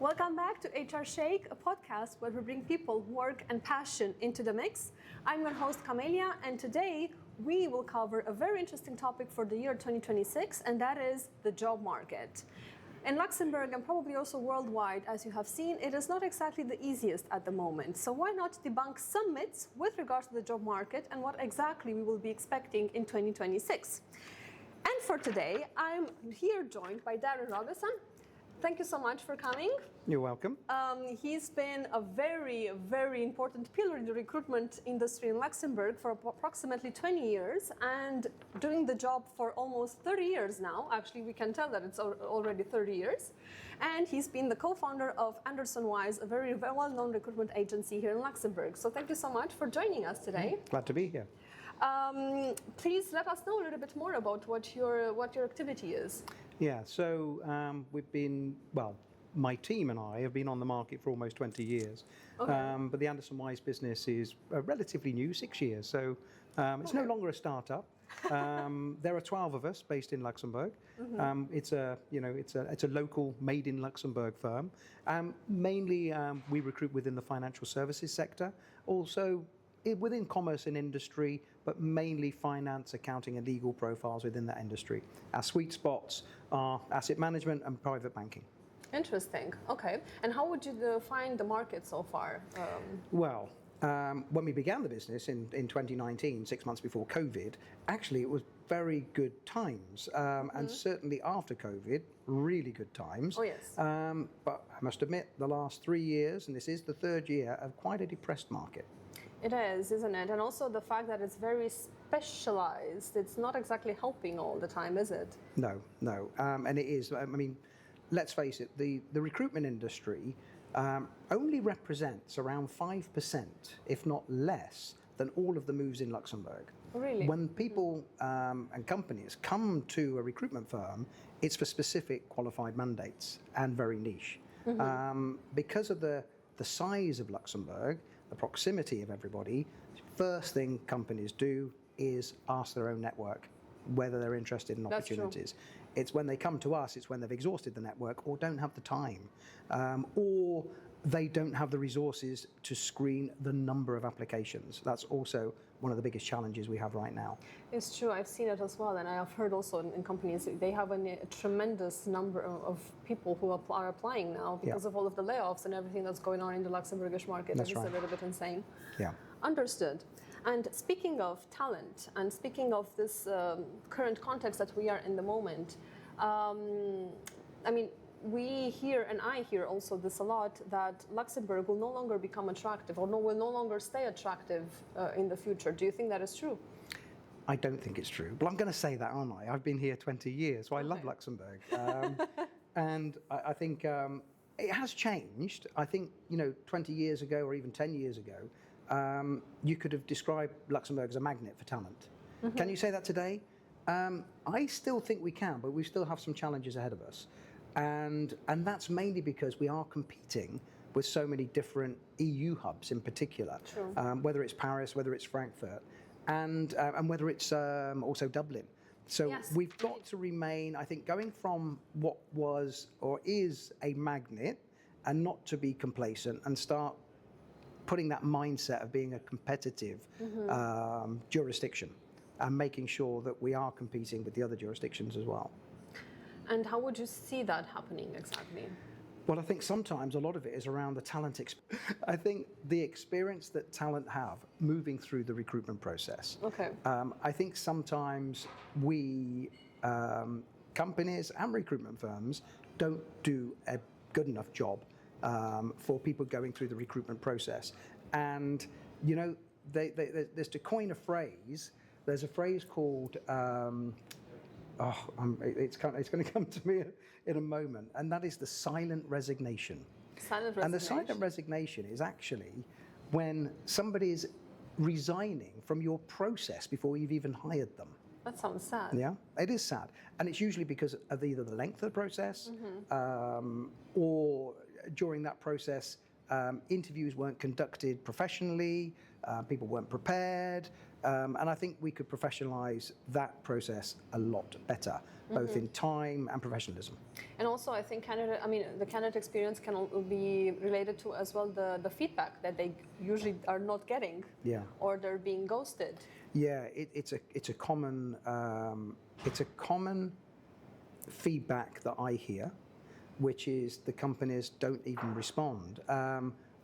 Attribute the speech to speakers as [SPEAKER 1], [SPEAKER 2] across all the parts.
[SPEAKER 1] Welcome back to HR Shake, a podcast where we bring people, work, and passion into the mix. I'm your host, Camelia, and today we will cover a very interesting topic for the year 2026, and that is the job market. In Luxembourg and probably also worldwide, as you have seen, it is not exactly the easiest at the moment. So why not debunk some myths with regards to the job market and what exactly we will be expecting in 2026. And for today, I'm here joined by Darren Rogerson. Thank you so much for coming.
[SPEAKER 2] You're welcome.
[SPEAKER 1] He's been a very, very important pillar in the recruitment industry in Luxembourg for approximately 20 years and doing the job for almost 30 years now. Actually, we can tell that it's already 30 years. And he's been the co-founder of Anderson Wise, a very well-known recruitment agency here in Luxembourg. So thank you so much for joining us today.
[SPEAKER 2] Glad to be here.
[SPEAKER 1] Please let us know a little bit more about what your activity is.
[SPEAKER 2] Yeah, so we've been, my team and I have been on the market for almost 20 years. Okay. But the Anderson Wise business is relatively new, 6 years. So it's no longer a startup. There are 12 of us based in Luxembourg. Mm-hmm. It's a local made in Luxembourg firm. Mainly we recruit within the financial services sector. Also within commerce and industry, but mainly finance, accounting, and legal profiles within that industry. Our sweet spots are asset management and private banking.
[SPEAKER 1] Interesting. Okay. And how would you define the market so far?
[SPEAKER 2] When we began the business in 2019, 6 months before COVID, actually it was very good times. And certainly after COVID, really good times.
[SPEAKER 1] Oh, yes.
[SPEAKER 2] But I must admit, the last 3 years, and this is the third year, of quite a depressed market.
[SPEAKER 1] It is, isn't it? And also the fact that it's very specialized. It's not exactly helping all the time, is it?
[SPEAKER 2] No. And it is. I mean, let's face it, the recruitment industry only represents around 5%, if not less, than all of the moves in Luxembourg.
[SPEAKER 1] Really?
[SPEAKER 2] When people and companies come to a recruitment firm, it's for specific qualified mandates and very niche. Mm-hmm. Because of the size of Luxembourg, the proximity of everybody, first thing companies do is ask their own network whether they're interested in opportunities.
[SPEAKER 1] That's true.
[SPEAKER 2] It's when they come to us, it's when they've exhausted the network or don't have the time, or they don't have the resources to screen the number of applications. That's also one of the biggest challenges we have right now.
[SPEAKER 1] It's true, I've seen it as well, and I have heard also in companies, they have a tremendous number of people who are applying now because of all of the layoffs and everything that's going on in the Luxembourgish market.
[SPEAKER 2] That's
[SPEAKER 1] It's
[SPEAKER 2] right.
[SPEAKER 1] a little bit insane.
[SPEAKER 2] Yeah.
[SPEAKER 1] Understood. And speaking of talent, and speaking of this current context that we are in the moment, we hear, and I hear also this a lot, that Luxembourg will no longer become attractive or will no longer stay attractive in the future. Do you think that is true?
[SPEAKER 2] I don't think it's true, but I'm going to say that, aren't I? I've been here 20 years, so I love Luxembourg. And I think it has changed. I think, 20 years ago or even 10 years ago, you could have described Luxembourg as a magnet for talent. Mm-hmm. Can you say that today? I still think we can, but we still have some challenges ahead of us. And that's mainly because we are competing with so many different EU hubs in particular, whether it's Paris, whether it's Frankfurt, and whether it's also Dublin. So yes, we've got to remain, I think, going from what was or is a magnet and not to be complacent and start putting that mindset of being a competitive jurisdiction and making sure that we are competing with the other jurisdictions as well.
[SPEAKER 1] And how would you see that happening exactly?
[SPEAKER 2] Well, I think sometimes a lot of it is around the talent. I think the experience that talent have moving through the recruitment process. Okay. I think sometimes we, companies and recruitment firms, don't do a good enough job for people going through the recruitment process. And, there's to coin a phrase, there's a phrase called... it's going to come to me in a moment, and that is the silent resignation.
[SPEAKER 1] Silent resignation.
[SPEAKER 2] And the silent resignation is actually when somebody is resigning from your process before you've even hired them.
[SPEAKER 1] That sounds sad.
[SPEAKER 2] Yeah, it is sad. And it's usually because of either the length of the process or during that process, interviews weren't conducted professionally, people weren't prepared, And I think we could professionalize that process a lot better, both in time and professionalism.
[SPEAKER 1] And also, I think the candidate experience can be related to as well the feedback that they usually are not getting, or they're being ghosted.
[SPEAKER 2] Yeah, it's a common feedback that I hear, which is the companies don't even respond.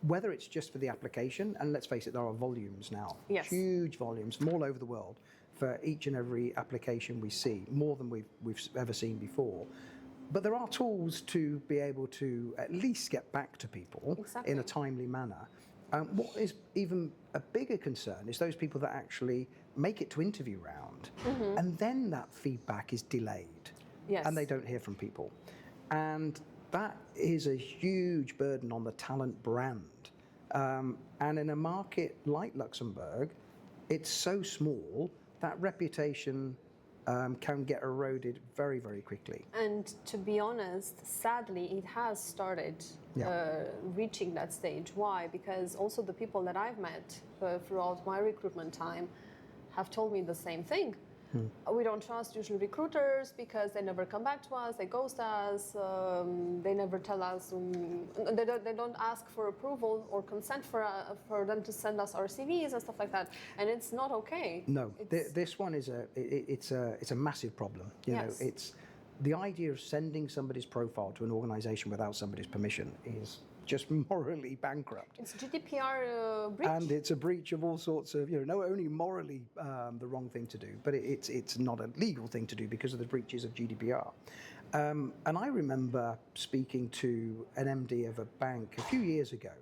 [SPEAKER 2] Whether it's just for the application, and let's face it, there are volumes now, huge volumes from all over the world for each and every application we see, more than we've ever seen before. But there are tools to be able to at least get back to people in a timely manner. What is even a bigger concern is those people that actually make it to interview round, and then that feedback is delayed, and they don't hear from people. And that is a huge burden on the talent brand. And in a market like Luxembourg, it's so small that reputation can get eroded very, very quickly.
[SPEAKER 1] And to be honest, sadly, it has started reaching that stage. Why? Because also the people that I've met throughout my recruitment time have told me the same thing. We don't trust usually recruiters because they never come back to us, they ghost us, they never tell us, they don't ask for approval or consent for them to send us our CVs and stuff like that, and it's not okay.
[SPEAKER 2] No, this one is a massive problem. You know, it's the idea of sending somebody's profile to an organization without somebody's permission is just morally bankrupt.
[SPEAKER 1] It's GDPR breach.
[SPEAKER 2] And it's a breach of all sorts of, not only morally the wrong thing to do, but it's not a legal thing to do because of the breaches of GDPR. And I remember speaking to an MD of a bank a few years ago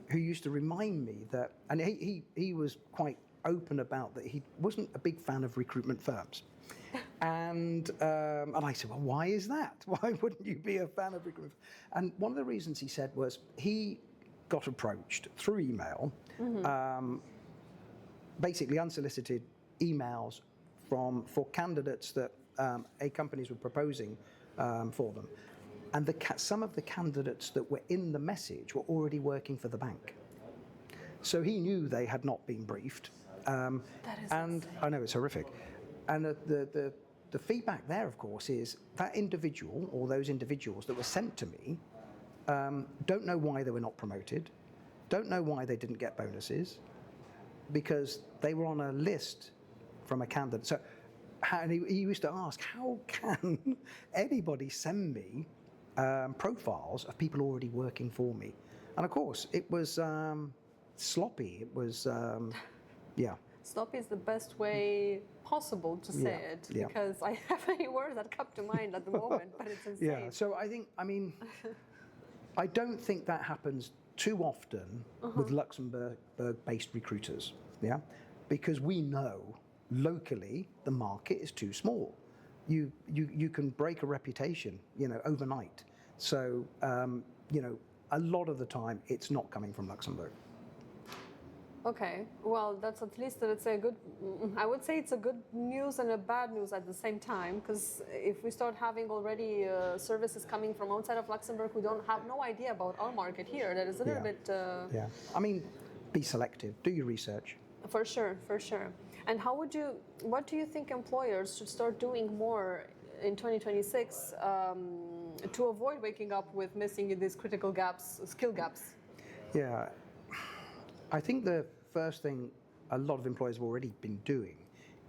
[SPEAKER 2] who used to remind me that, and he was quite open about that he wasn't a big fan of recruitment firms. And I said, well, why is that? Why wouldn't you be a fan of recruitment? And one of the reasons he said was he got approached through email, basically unsolicited emails for candidates that companies were proposing for them. And some of the candidates that were in the message were already working for the bank. So he knew they had not been briefed.
[SPEAKER 1] That is insane.
[SPEAKER 2] I know, it's horrific. And the feedback there, of course, is that individual or those individuals that were sent to me don't know why they were not promoted, don't know why they didn't get bonuses, because they were on a list from a candidate. So and he used to ask, how can anybody send me profiles of people already working for me? And of course, it was sloppy. It was,
[SPEAKER 1] Sloppy is the best way possible to say it, because I have any words that come to mind at the moment, but it's insane.
[SPEAKER 2] Yeah, so I don't think that happens too often with Luxembourg-based recruiters, because we know locally the market is too small. You can break a reputation, overnight. So, a lot of the time it's not coming from Luxembourg.
[SPEAKER 1] Okay, well, that's at least, let's say, I would say it's a good news and a bad news at the same time, because if we start having already services coming from outside of Luxembourg, we don't have no idea about our market here. That is a little bit...
[SPEAKER 2] be selective, do your research.
[SPEAKER 1] For sure. And what do you think employers should start doing more in 2026 to avoid waking up with missing these critical gaps, skill gaps?
[SPEAKER 2] Yeah. I think the first thing a lot of employers have already been doing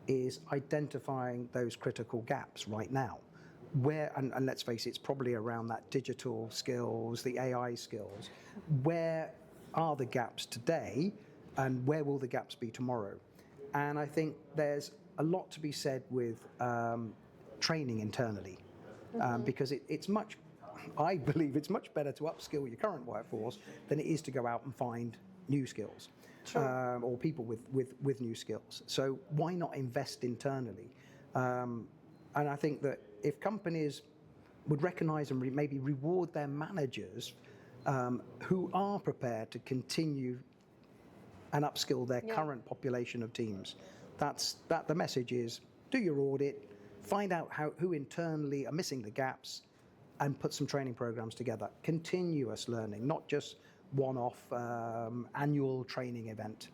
[SPEAKER 2] is identifying those critical gaps right now. And let's face it, it's probably around that digital skills, the AI skills. Where are the gaps today and where will the gaps be tomorrow? And I think there's a lot to be said with training internally, because I believe it's much better to upskill your current workforce than it is to go out and find new skills or people with new skills. So why not invest internally? And I think that if companies would recognize and maybe reward their managers who are prepared to continue and upskill their current population of teams, that the message is, do your audit, find out who internally are missing the gaps, and put some training programs together. Continuous learning, not just one-off annual training event.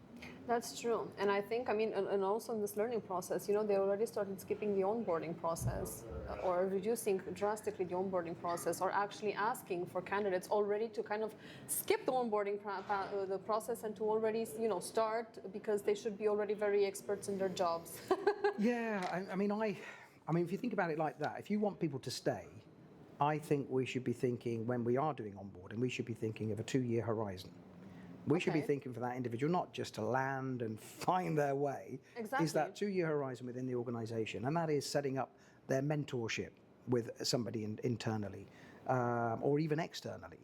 [SPEAKER 1] That's true. And I think, I mean, and also in this learning process, you know, they already started skipping the onboarding process or reducing drastically the onboarding process, or actually asking for candidates already to kind of skip the onboarding the process and to already, you know, start, because they should be already very experts in their jobs.
[SPEAKER 2] Yeah, I mean, if you think about it like that, if you want people to stay, I think we should be thinking, when we are doing onboarding, we should be thinking of a 2-year horizon. We should be thinking for that individual, not just to land and find their way.
[SPEAKER 1] Exactly.
[SPEAKER 2] Is that 2-year horizon within the organization, and that is setting up their mentorship with somebody internally, or even externally,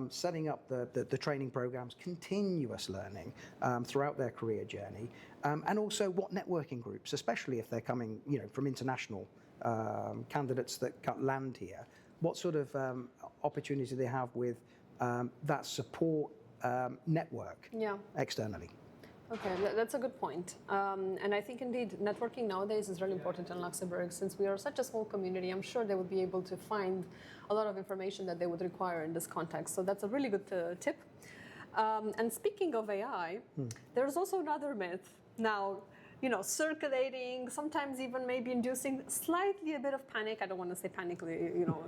[SPEAKER 2] setting up the training programs, continuous learning throughout their career journey, and also what networking groups, especially if they're coming, you know, from international candidates that land here, what sort of opportunity they have with that support network externally.
[SPEAKER 1] Okay, that's a good point. And I think indeed networking nowadays is really important in Luxembourg. Since we are such a small community, I'm sure they would be able to find a lot of information that they would require in this context. So that's a really good tip. And speaking of AI, there's also another myth now, you know, circulating, sometimes even maybe inducing slightly a bit of panic. I don't want to say panic, you know,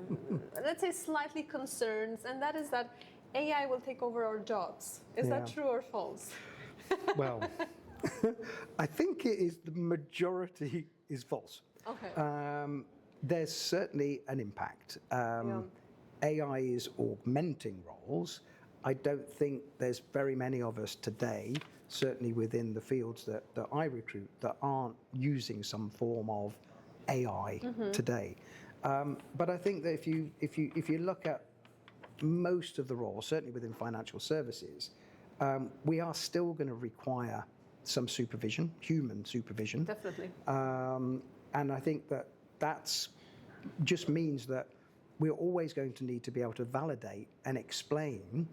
[SPEAKER 1] let's say slightly concerns, and that is that AI will take over our jobs. Is that true or false?
[SPEAKER 2] Well, I think it is, the majority is false.
[SPEAKER 1] Okay.
[SPEAKER 2] There's certainly an impact. AI is augmenting roles. I don't think there's very many of us today, certainly within the fields that I recruit, that aren't using some form of AI today. But I think that if you look at most of the roles, certainly within financial services, we are still going to require some supervision, human supervision.
[SPEAKER 1] Definitely.
[SPEAKER 2] And I think that's just means that we're always going to need to be able to validate and explain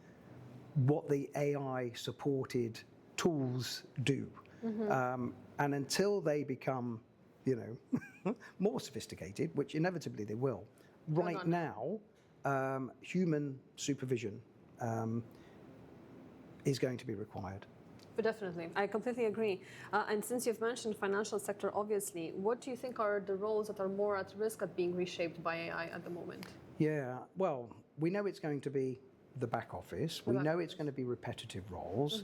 [SPEAKER 2] what the AI-supported tools do. And until they become, you know, more sophisticated, which inevitably they will, right now, human supervision is going to be required.
[SPEAKER 1] But definitely, I completely agree. And since you've mentioned financial sector, obviously, what do you think are the roles that are more at risk at being reshaped by AI at the moment?
[SPEAKER 2] Yeah, well, we know it's going to be the back office. We know it's going to be repetitive roles.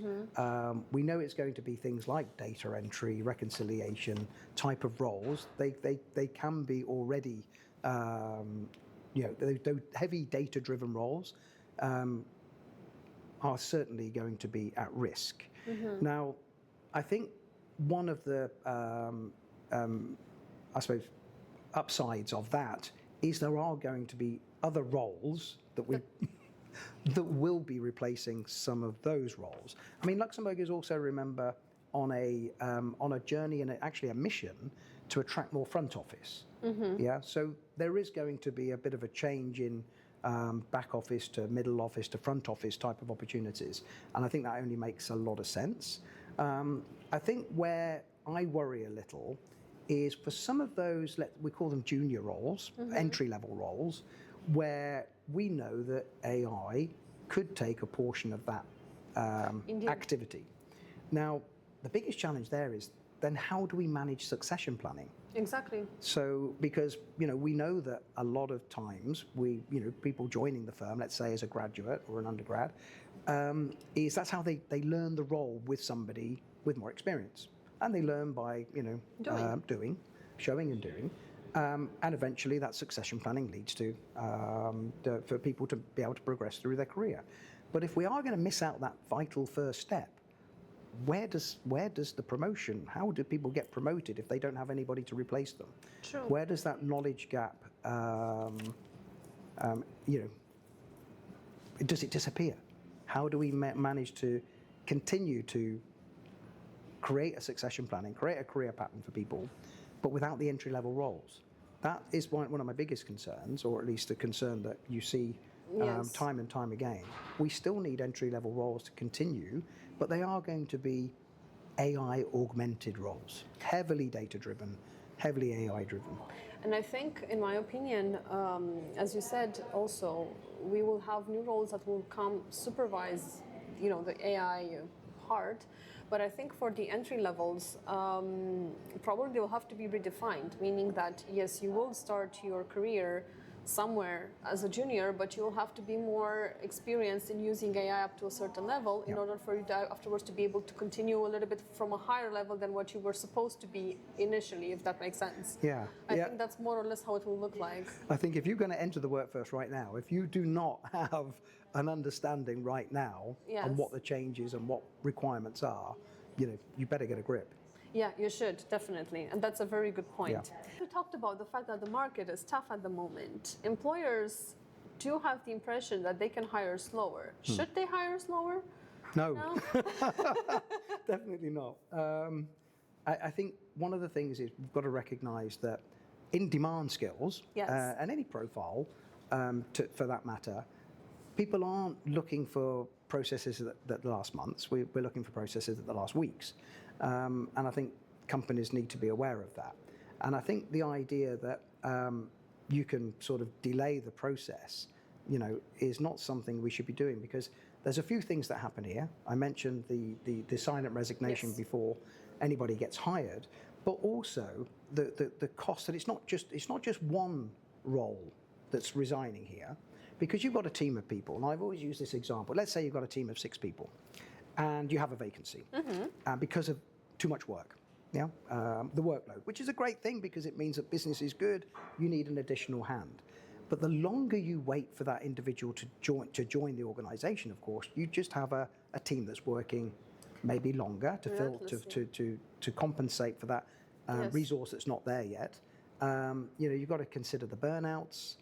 [SPEAKER 2] We know it's going to be things like data entry, reconciliation type of roles. They can be already, you know, those heavy data-driven roles are certainly going to be at risk. Now, I think one of the, I suppose, upsides of that is there are going to be other roles that that will be replacing some of those roles. I mean, Luxembourg is also, remember, on a journey and actually a mission to attract more front office. Yeah, so there is going to be a bit of a change in back office to middle office to front office type of opportunities, and I think that only makes a lot of sense. I think where I worry a little is for some of those, we call them junior roles, entry-level roles, where we know that AI could take a portion of that activity. Now, the biggest challenge there is then how do we manage succession planning?
[SPEAKER 1] Exactly.
[SPEAKER 2] So, because, you know, we know that a lot of times people joining the firm, let's say as a graduate or an undergrad, that's how they learn the role with somebody with more experience. And they learn by, you know, doing, showing and doing. And eventually that succession planning leads to, for people to be able to progress through their career. But if we are going to miss out that vital first step, where does the promotion, how do people get promoted if they don't have anybody to replace them?
[SPEAKER 1] True.
[SPEAKER 2] Where does that knowledge gap, you know, does it disappear? How do we manage to continue to create a succession planning, create a career pattern for people, but without the entry-level roles? That is one of my biggest concerns, or at least a concern that you see time and time again. We still need entry-level roles to continue, but they are going to be AI-augmented roles, heavily data-driven, heavily AI-driven.
[SPEAKER 1] And I think, in my opinion, as you said, also, we will have new roles that will come supervise, you know, the AI part. But I think for the entry levels, probably they will have to be redefined, meaning that yes, you will start your career somewhere as a junior, but you'll have to be more experienced in using AI up to a certain level in order for you to afterwards to be able to continue a little bit from a higher level than what you were supposed to be initially, if that makes sense. I think that's more or less how it will look like.
[SPEAKER 2] I think if you're going to enter the workforce right now, if you do not have an understanding right now on what the changes and what requirements are, you better get a grip.
[SPEAKER 1] Yeah, you should, definitely. And that's a very good point. We talked about the fact that the market is tough at the moment. Employers do have the impression that they can hire slower. Should they hire slower?
[SPEAKER 2] No? Definitely not. I think one of the things is we've got to recognize that in-demand skills, and any profile for that matter, people aren't looking for processes that last months. We're looking for processes that last weeks. And I think companies need to be aware of that. And I think the idea that you can sort of delay the process, is not something we should be doing, because there's a few things that happen here. I mentioned the silent resignation before anybody gets hired, but also the cost. And it's not just one role that's resigning here, because you've got a team of people. And I've always used this example. Let's say you've got a team of 6 people, and you have a vacancy because of too much work, the workload, which is a great thing because it means that business is good. You need an additional hand. But the longer you wait for that individual to join the organization, of course, you just have a team that's working maybe longer to compensate for that resource that's not there yet. You've got to consider the burnouts.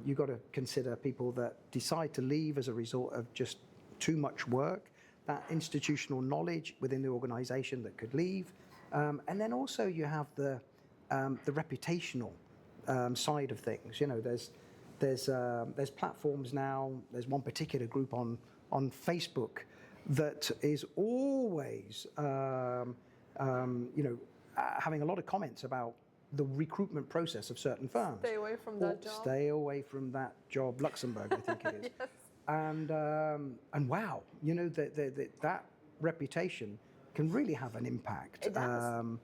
[SPEAKER 2] You've got to consider people that decide to leave as a result of just too much work, that institutional knowledge within the organization that could leave. And then also you have the reputational side of things. There's platforms now. There's one particular group on Facebook that is always having a lot of comments about the recruitment process of certain firms.
[SPEAKER 1] Stay away from that job.
[SPEAKER 2] Stay away from that job, Luxembourg, I think it is.
[SPEAKER 1] Yes.
[SPEAKER 2] And wow, that reputation can really have an impact.
[SPEAKER 1] It does.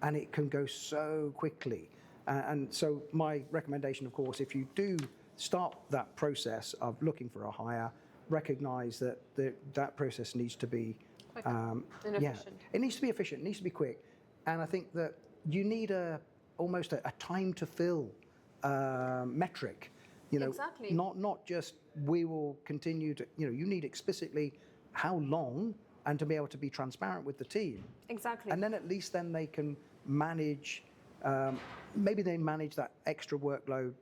[SPEAKER 2] And it can go so quickly. And so my recommendation, of course, if you do start that process of looking for a hire, recognize that that process needs to be
[SPEAKER 1] quick and efficient.
[SPEAKER 2] It needs to be efficient, it needs to be quick. And I think that you need almost a time to fill metric.
[SPEAKER 1] Exactly.
[SPEAKER 2] Not just we will continue to, you need explicitly how long, and to be able to be transparent with the team.
[SPEAKER 1] Exactly.
[SPEAKER 2] And then at least then they can manage, maybe they manage that extra workload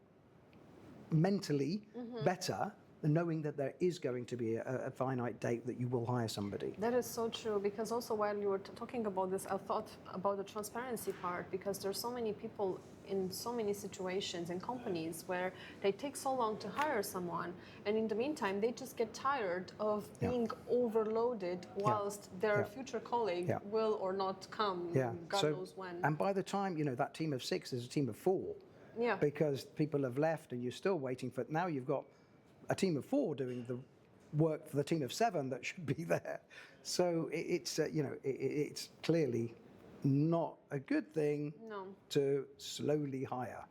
[SPEAKER 2] mentally better, knowing that there is going to be a finite date that you will hire somebody.
[SPEAKER 1] That is so true, because also while you were talking about this, I thought about the transparency part, because there's so many people in so many situations in companies where they take so long to hire someone, and in the meantime they just get tired of being overloaded whilst their future colleague will or not come, God knows when.
[SPEAKER 2] And by the time, that team of 6 is a team of 4, because people have left and you're still waiting for, now you've got a team of 4 doing the work for the team of 7 that should be there. So it's clearly not a good thing to slowly hire.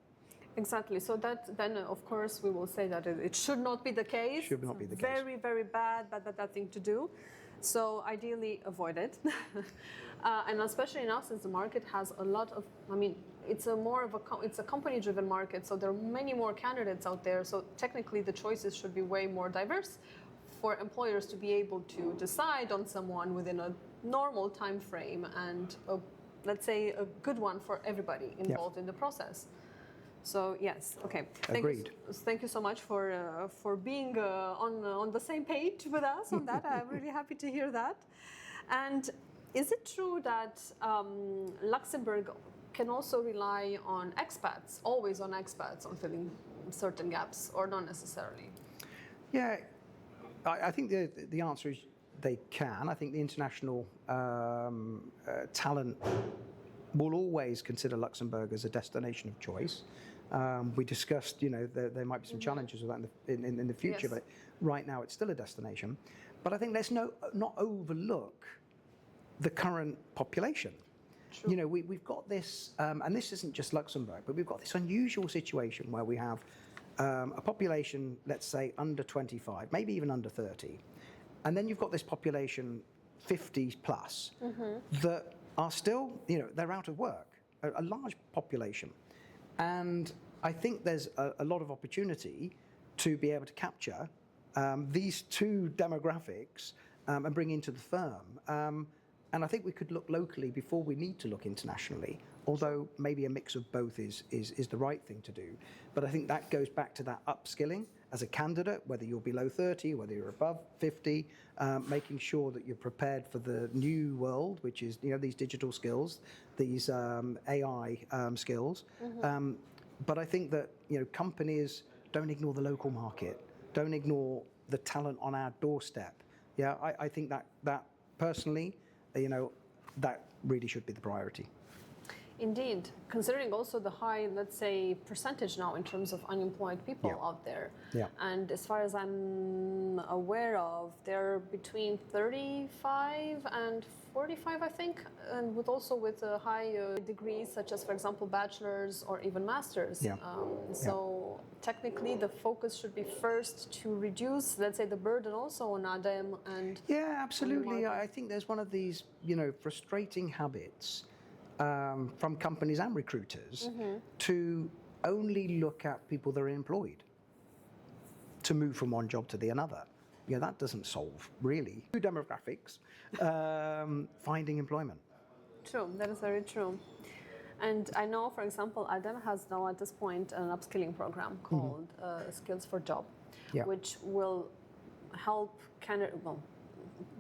[SPEAKER 1] Exactly. So that then, of course, we will say that it should not be the case.
[SPEAKER 2] Should not be the case.
[SPEAKER 1] Very, very bad thing to do. So ideally, avoid it. And especially now, since the market has a lot of, it's a company-driven market, so there are many more candidates out there. So technically, the choices should be way more diverse for employers to be able to decide on someone within a normal time frame and let's say a good one for everybody involved in the process. So yes, okay.
[SPEAKER 2] Agreed.
[SPEAKER 1] Thank you so much for being on the same page with us on that. I'm really happy to hear that. And is it true that Luxembourg can also rely on expats, always on expats, on filling certain gaps, or not necessarily?
[SPEAKER 2] Yeah, I think the answer is they can. I think the international talent will always consider Luxembourg as a destination of choice. We discussed, there might be some challenges with that in the future, but right now it's still a destination. But I think let's not overlook the current population.
[SPEAKER 1] True.
[SPEAKER 2] You know, we've got this, and this isn't just Luxembourg, but we've got this unusual situation where we have a population, let's say, under 25, maybe even under 30. And then you've got this population 50 plus that are still, you know, they're out of work, a large population. And I think there's a lot of opportunity to be able to capture these two demographics and bring into the firm. And I think we could look locally before we need to look internationally, although maybe a mix of both is the right thing to do. But I think that goes back to that upskilling as a candidate, whether you're below 30, whether you're above 50, making sure that you're prepared for the new world, which is, you know, these digital skills, these AI skills. But I think that, you know, companies don't ignore the local market, don't ignore the talent on our doorstep. Yeah, I think that personally, you know, that really should be the priority.
[SPEAKER 1] Indeed, considering also the high, let's say, percentage now in terms of unemployed people out there.
[SPEAKER 2] Yeah.
[SPEAKER 1] And as far as I'm aware of, they're between 35 and 45, I think, and with high degrees such as, for example, bachelor's or even master's.
[SPEAKER 2] Yeah.
[SPEAKER 1] So technically, the focus should be first to reduce, let's say, the burden also on ADEM and.
[SPEAKER 2] Yeah, absolutely. I think there's one of these, you know, frustrating habits from companies and recruiters to only look at people that are employed, to move from one job to the another. You know, that doesn't solve, really. Two demographics, finding employment.
[SPEAKER 1] True, that is very true. And I know, for example, ADEM has now at this point an upskilling program called Skills for Job, which will help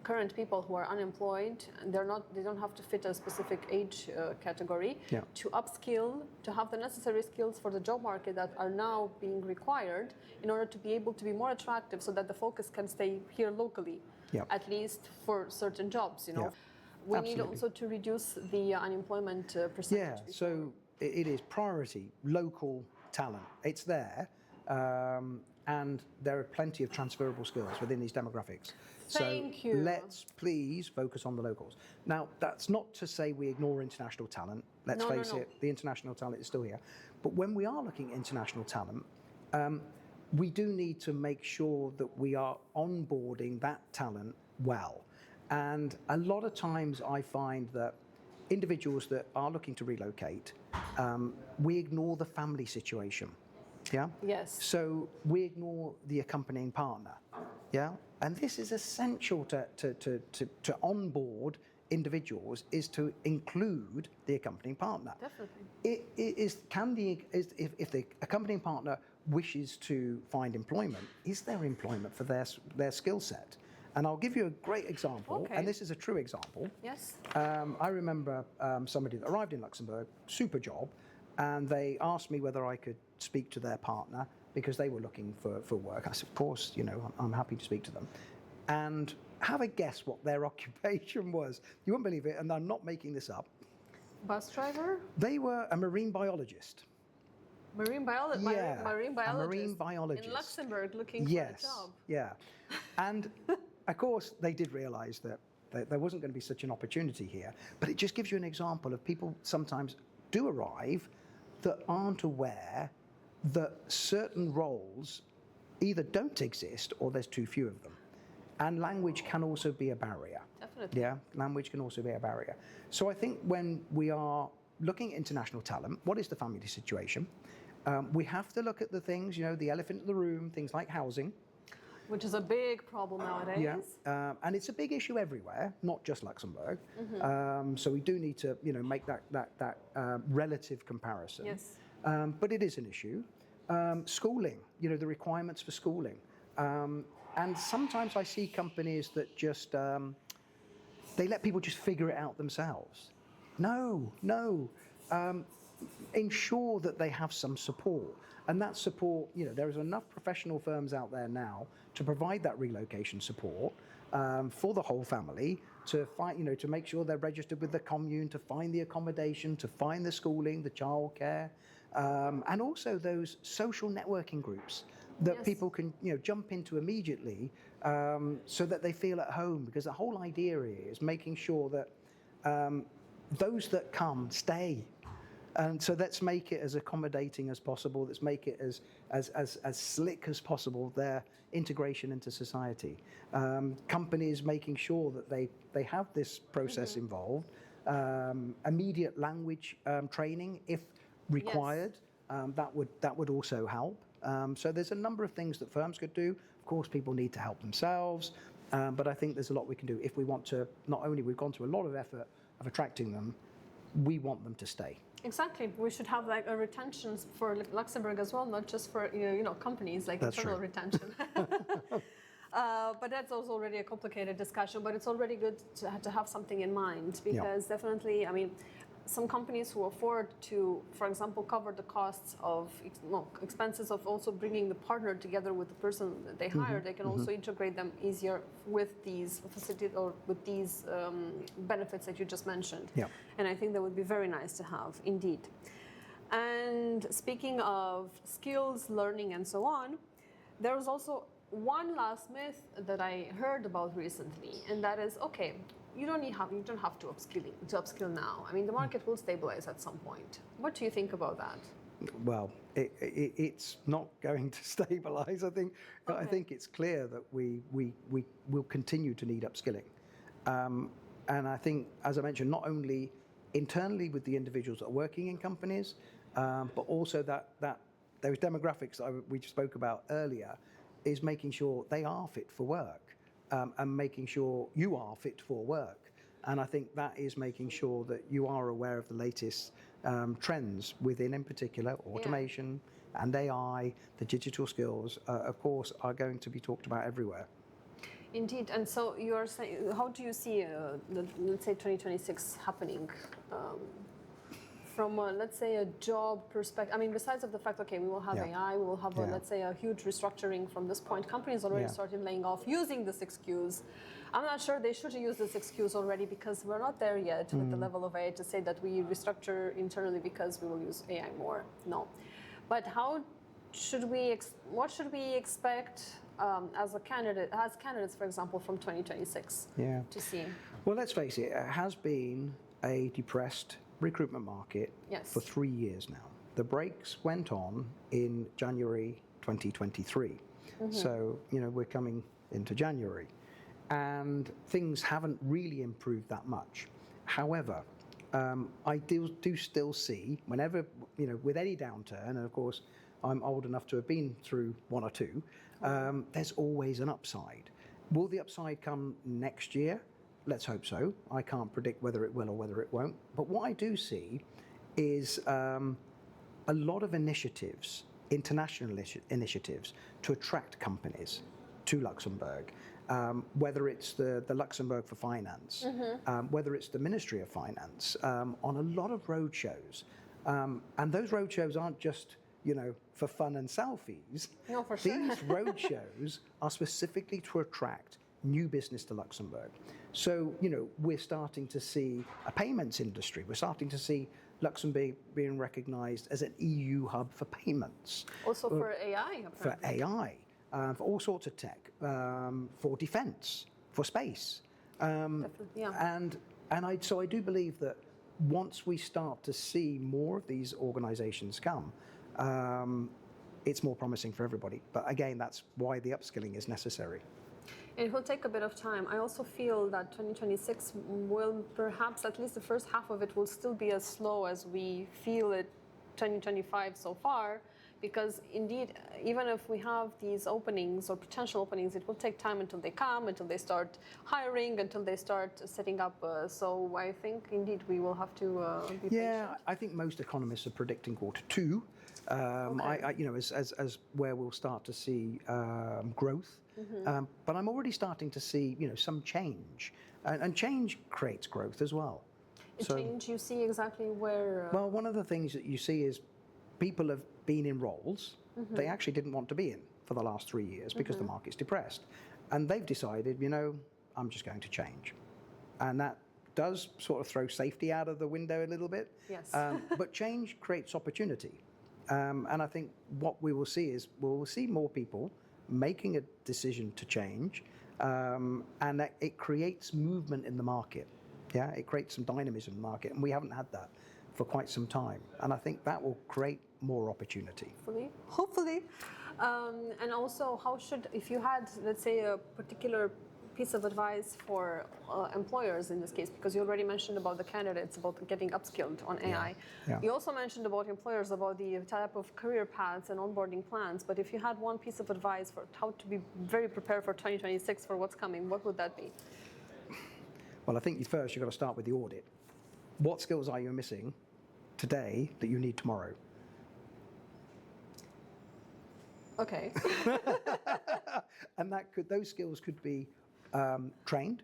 [SPEAKER 1] current people who are unemployed, they don't have to fit a specific age category, to upskill, to have the necessary skills for the job market that are now being required in order to be able to be more attractive, so that the focus can stay here locally, at least for certain jobs, you know. We need also to reduce the unemployment percentage.
[SPEAKER 2] Yeah, so it is priority, local talent. It's there, and there are plenty of transferable skills within these demographics.
[SPEAKER 1] Thank you.
[SPEAKER 2] Let's please focus on the locals. Now, that's not to say we ignore international talent. Let's face it, the international talent is still here. But when we are looking at international talent, we do need to make sure that we are onboarding that talent well. And a lot of times I find that individuals that are looking to relocate, we ignore the family situation. Yeah?
[SPEAKER 1] Yes.
[SPEAKER 2] So we ignore the accompanying partner. Yeah? And this is essential to onboard individuals, is to include the accompanying partner.
[SPEAKER 1] Definitely.
[SPEAKER 2] If the accompanying partner wishes to find employment, is there employment for their skill set? And I'll give you a great example, and this is a true example.
[SPEAKER 1] Yes.
[SPEAKER 2] I remember somebody that arrived in Luxembourg, super job, and they asked me whether I could speak to their partner because they were looking for work. I said, of course, you know, I'm happy to speak to them. And have a guess what their occupation was. You won't believe it, and I'm not making this up.
[SPEAKER 1] Bus driver?
[SPEAKER 2] They were a marine biologist.
[SPEAKER 1] Marine biologist?
[SPEAKER 2] Yeah,
[SPEAKER 1] marine biologist.
[SPEAKER 2] a marine biologist.
[SPEAKER 1] In Luxembourg, looking for a job.
[SPEAKER 2] Yeah. And of course, they did realize that there wasn't going to be such an opportunity here. But it just gives you an example of people sometimes do arrive that aren't aware that certain roles either don't exist or there's too few of them. And language can also be a barrier.
[SPEAKER 1] Definitely.
[SPEAKER 2] Yeah, language can also be a barrier. So I think when we are looking at international talent, what is the family situation? We have to look at the things, you know, the elephant in the room, things like housing.
[SPEAKER 1] Which is a big problem nowadays.
[SPEAKER 2] Yeah, and it's a big issue everywhere, not just Luxembourg. So we do need to, you know, make that relative comparison.
[SPEAKER 1] Yes.
[SPEAKER 2] But it is an issue. Schooling, you know, the requirements for schooling. And sometimes I see companies that just, they let people just figure it out themselves. No. Ensure that they have some support. And that support, you know, there is enough professional firms out there now to provide that relocation support for the whole family, to find, you know, to make sure they're registered with the commune, to find the accommodation, to find the schooling, the childcare, and also those social networking groups that people can, you know, jump into immediately, so that they feel at home. Because the whole idea is making sure that those that come stay. And so let's make it as accommodating as possible. Let's make it as slick as possible, their integration into society. Companies making sure that they have this process involved. Immediate language training, if required, that would also help. So there's a number of things that firms could do. Of course, people need to help themselves, but I think there's a lot we can do if we want to. Not only we've gone to a lot of effort of attracting them, we want them to stay.
[SPEAKER 1] Exactly. We should have like a retention for Luxembourg as well, not just for companies, like
[SPEAKER 2] That's
[SPEAKER 1] internal
[SPEAKER 2] true.
[SPEAKER 1] retention. But that's also already a complicated discussion. But it's already good to have something in mind, because definitely, I mean, some companies who afford to, for example, cover the costs of expenses of also bringing the partner together with the person that they hire, they can also integrate them easier with these facilities or with these benefits that you just mentioned.
[SPEAKER 2] Yeah.
[SPEAKER 1] And I think that would be very nice to have, indeed. And speaking of skills, learning, and so on, there was also one last myth that I heard about recently, and that is, okay, you don't have to upskill now. I mean, the market will stabilize at some point. What do you think about that?
[SPEAKER 2] Well, it's not going to stabilize. I think it's clear that we will continue to need upskilling. And I think, as I mentioned, not only internally with the individuals that are working in companies, but also that those demographics that we spoke about earlier is making sure they are fit for work. And making sure you are fit for work. And I think that is making sure that you are aware of the latest trends within, in particular, automation and AI. The digital skills, of course, are going to be talked about everywhere.
[SPEAKER 1] Indeed. And so you are saying, how do you see, let's say, 2026 happening? From, let's say, a job perspective, I mean, besides of the fact, okay, we will have AI, we will have, let's say, a huge restructuring from this point. Companies already started laying off using this excuse. I'm not sure they should use this excuse already, because we're not there yet with the level of AI to say that we restructure internally because we will use AI more. No. But what should we expect as candidates, for example, from 2026 to see?
[SPEAKER 2] Well, let's face it, it has been a depressed recruitment market for 3 years now. The brakes went on in January 2023. So, we're coming into January, and things haven't really improved that much. However, I do still see, whenever, with any downturn, and of course, I'm old enough to have been through one or two, there's always an upside. Will the upside come next year? Let's hope so. I can't predict whether it will or whether it won't. But what I do see is a lot of initiatives, international initiatives, to attract companies to Luxembourg. Whether it's the Luxembourg for Finance, whether it's the Ministry of Finance, on a lot of roadshows. And those roadshows aren't just, for fun and selfies.
[SPEAKER 1] No, for sure.
[SPEAKER 2] These roadshows are specifically to attract new business to Luxembourg. So, we're starting to see a payments industry. We're starting to see Luxembourg being recognized as an EU hub for payments.
[SPEAKER 1] Also for AI, apparently.
[SPEAKER 2] For AI, for all sorts of tech, for defense, for space. And so I do believe that once we start to see more of these organizations come, it's more promising for everybody. But again, that's why the upskilling is necessary.
[SPEAKER 1] It will take a bit of time. I also feel that 2026 will perhaps, at least the first half of it, will still be as slow as we feel it 2025 so far, because indeed, even if we have these openings or potential openings, it will take time until they come, until they start hiring, until they start setting up. So I think indeed we will have to be patient.
[SPEAKER 2] I think most economists are predicting Q2. As where we'll start to see growth. But I'm already starting to see, some change, and change creates growth as well.
[SPEAKER 1] Change, you see exactly where.
[SPEAKER 2] Well, one of the things that you see is people have been in roles they actually didn't want to be in for the last 3 years because the market's depressed, and they've decided, I'm just going to change, and that does sort of throw safety out of the window a little bit.
[SPEAKER 1] Yes.
[SPEAKER 2] But change creates opportunity. And I think what we will see is we'll see more people making a decision to change, and that it creates movement in the market. Yeah, it creates some dynamism in the market, and we haven't had that for quite some time. And I think that will create more opportunity.
[SPEAKER 1] Hopefully. And also, if you had, let's say, a particular piece of advice for employers in this case, because you already mentioned about the candidates, about getting upskilled on AI.
[SPEAKER 2] Yeah.
[SPEAKER 1] You also mentioned about employers, about the type of career paths and onboarding plans. But if you had one piece of advice for how to be very prepared for 2026 for what's coming, what would that be?
[SPEAKER 2] Well, I think first you've got to start with the audit. What skills are you missing today that you need tomorrow?
[SPEAKER 1] Okay.
[SPEAKER 2] And those skills could be trained.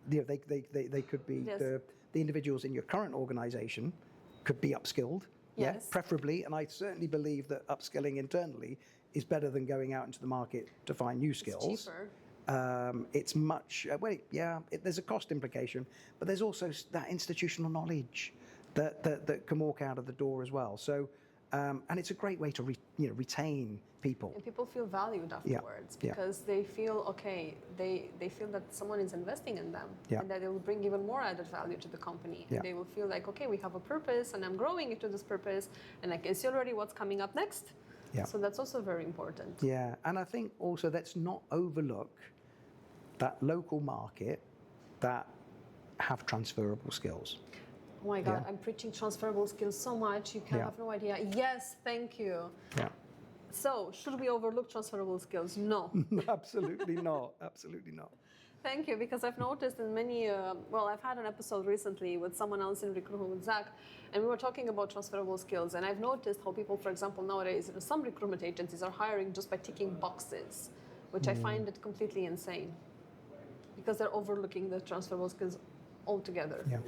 [SPEAKER 2] They could be
[SPEAKER 1] Yes.
[SPEAKER 2] the individuals in your current organisation could be upskilled.
[SPEAKER 1] Yes.
[SPEAKER 2] Yeah, preferably. And I certainly believe that upskilling internally is better than going out into the market to find new skills.
[SPEAKER 1] It's cheaper.
[SPEAKER 2] It's much, there's a cost implication, but there's also that institutional knowledge that can walk out of the door as well. So, and it's a great way to retain people.
[SPEAKER 1] And people feel valued afterwards because they feel, okay, they feel that someone is investing in them and that it will bring even more added value to the company. And they will feel like, okay, we have a purpose and I'm growing into this purpose and I can see already what's coming up next. Yeah. So that's also very important.
[SPEAKER 2] Yeah, and I think also let's not overlook that local market that have transferable skills.
[SPEAKER 1] Oh my God, I'm preaching transferable skills so much, you can have no idea. Yes, thank you.
[SPEAKER 2] Yeah.
[SPEAKER 1] So, should we overlook transferable skills? No.
[SPEAKER 2] Absolutely not. Absolutely not.
[SPEAKER 1] Thank you, because I've noticed in many, I've had an episode recently with someone else in recruitment with Zach, and we were talking about transferable skills, and I've noticed how people, for example, nowadays, some recruitment agencies are hiring just by ticking boxes, which I find it completely insane, because they're overlooking the transferable skills altogether.
[SPEAKER 2] Yeah.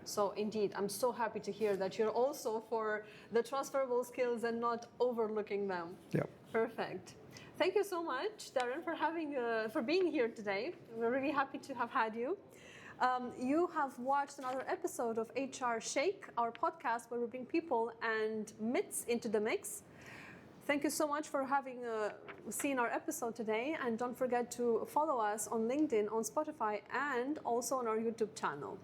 [SPEAKER 1] So indeed, I'm so happy to hear that you're also for the transferable skills and not overlooking them.
[SPEAKER 2] Yeah.
[SPEAKER 1] Perfect. Thank you so much, Darren, for being here today. We're really happy to have had you. You have watched another episode of HR Shake, our podcast where we bring people and myths into the mix. Thank you so much for having seen our episode today, and don't forget to follow us on LinkedIn, on Spotify, and also on our YouTube channel.